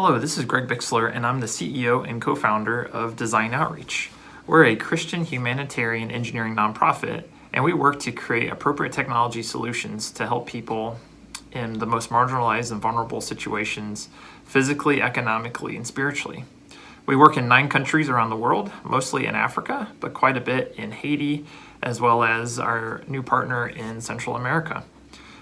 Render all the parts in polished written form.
Hello, this is Greg Bixler, and I'm the CEO and co-founder of Design Outreach. We're a Christian humanitarian engineering nonprofit, and we work to create appropriate technology solutions to help people in the most marginalized and vulnerable situations, physically, economically, and spiritually. We work in 9 countries around the world, mostly in Africa, but quite a bit in Haiti, as well as our new partner in Central America.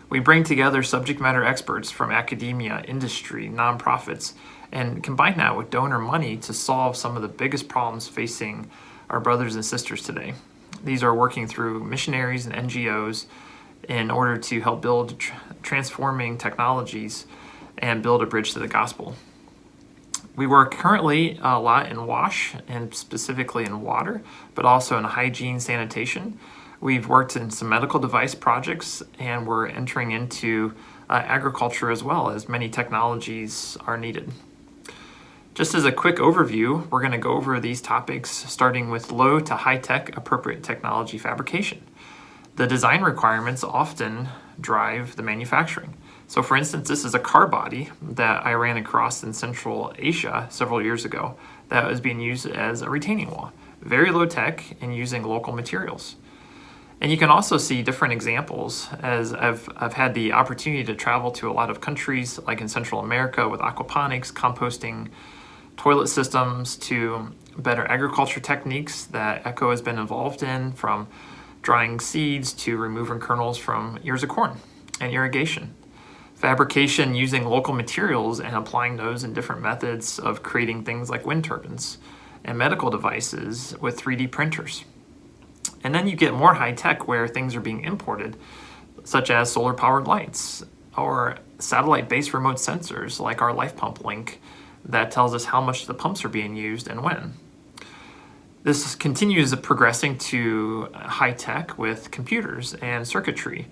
We bring together subject matter experts from academia, industry, nonprofits, and combine that with donor money to solve some of the biggest problems facing our brothers and sisters today. These are working through missionaries and NGOs in order to help build transforming technologies and build a bridge to the gospel. We work currently a lot in wash and specifically in water, but also in hygiene, sanitation. We've worked in some medical device projects, and we're entering into agriculture as well, as many technologies are needed. Just as a quick overview, we're going to go over these topics starting with low to high-tech appropriate technology fabrication. The design requirements often drive the manufacturing. So for instance, this is a car body that I ran across in Central Asia several years ago that was being used as a retaining wall. Very low tech and using local materials. And you can also see different examples, as I've had the opportunity to travel to a lot of countries like in Central America with aquaponics, composting, toilet systems, to better agriculture techniques that ECHO has been involved in, from drying seeds to removing kernels from ears of corn, and irrigation. Fabrication using local materials and applying those in different methods of creating things like wind turbines, and medical devices with 3D printers. And then you get more high tech where things are being imported, such as solar powered lights or satellite based remote sensors like our Life Pump link that tells us how much the pumps are being used and when. This continues progressing to high tech with computers and circuitry.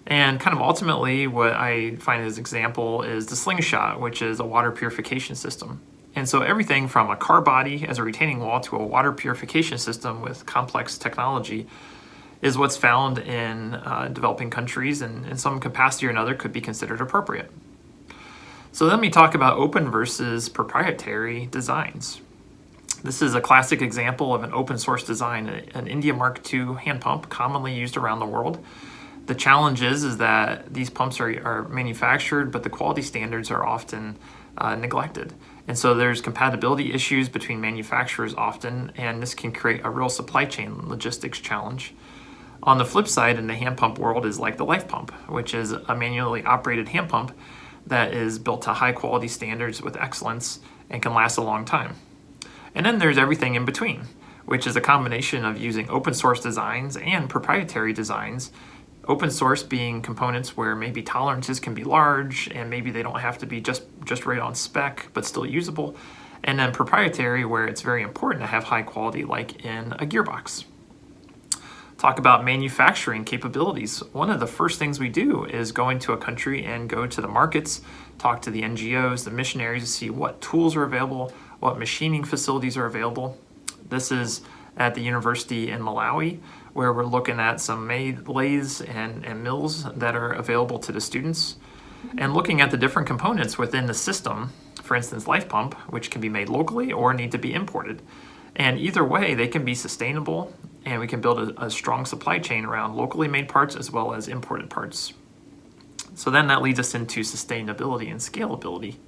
And kind of ultimately what I find as example is the Slingshot, which is a water purification system. And so everything from a car body as a retaining wall to a water purification system with complex technology is what's found in developing countries, and in some capacity or another could be considered appropriate. So let me talk about open versus proprietary designs. This is a classic example of an open source design, an India Mark II hand pump commonly used around the world. The challenge is that these pumps are manufactured, but the quality standards are often neglected. And so there's compatibility issues between manufacturers often, and this can create a real supply chain logistics challenge. On the flip side, in the hand pump world is like the Life Pump, which is a manually operated hand pump that is built to high quality standards with excellence and can last a long time. And then there's everything in between, which is a combination of using open source designs and proprietary designs. Open source being components where maybe tolerances can be large and maybe they don't have to be just right on spec but still usable. And then proprietary, where it's very important to have high quality, like in a gearbox. Talk about manufacturing capabilities. One of the first things we do is go into a country and go to the markets, talk to the NGOs, the missionaries, to see what tools are available, what machining facilities are available. This is at the university in Malawi, where we're looking at some lathes and mills that are available to the students, and looking at the different components within the system, for instance, Life Pump, which can be made locally or need to be imported. And either way, they can be sustainable, and we can build a strong supply chain around locally made parts as well as imported parts. So then that leads us into sustainability and scalability.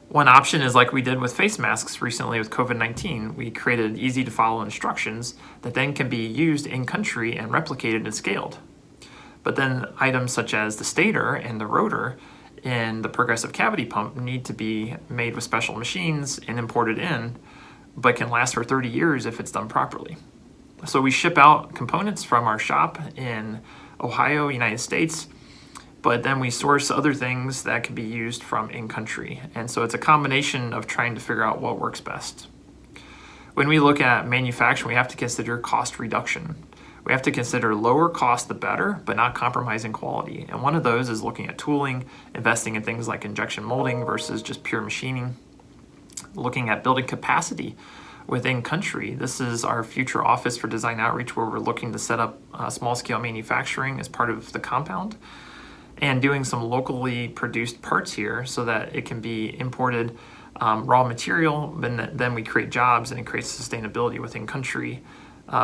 One option is like we did with face masks recently with COVID-19. We created easy to follow instructions that then can be used in country and replicated and scaled. But then items such as the stator and the rotor in the progressive cavity pump need to be made with special machines and imported in, but can last for 30 years if it's done properly. So we ship out components from our shop in Ohio, United States, but then we source other things that can be used from in-country. And so it's a combination of trying to figure out what works best. When we look at manufacturing, we have to consider cost reduction. We have to consider lower cost the better, but not compromising quality. And one of those is looking at tooling, investing in things like injection molding versus just pure machining. Looking at building capacity within country. This is our future office for Design Outreach, where we're looking to set up small-scale manufacturing as part of the compound. and doing some locally produced parts here so that it can be imported raw material, and then we create jobs and it creates sustainability within country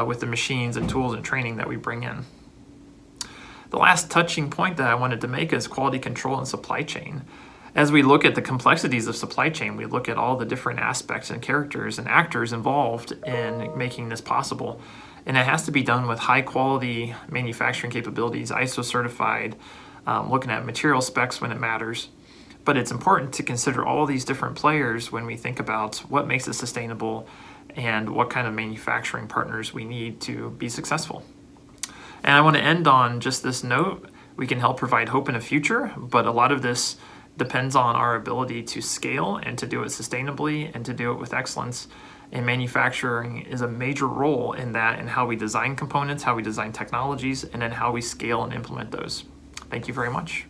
with the machines and tools and training that we bring in. The last touching point that I wanted to make is quality control and supply chain. As we look at the complexities of supply chain, we look at all the different aspects and characters and actors involved in making this possible. And it has to be done with high quality manufacturing capabilities, ISO certified, looking at material specs when it matters. But it's important to consider all these different players when we think about what makes it sustainable and what kind of manufacturing partners we need to be successful. And I want to end on just this note. We can help provide hope in a future, but a lot of this depends on our ability to scale and to do it sustainably and to do it with excellence. And manufacturing is a major role in that, in how we design components, how we design technologies, and then how we scale and implement those. Thank you very much.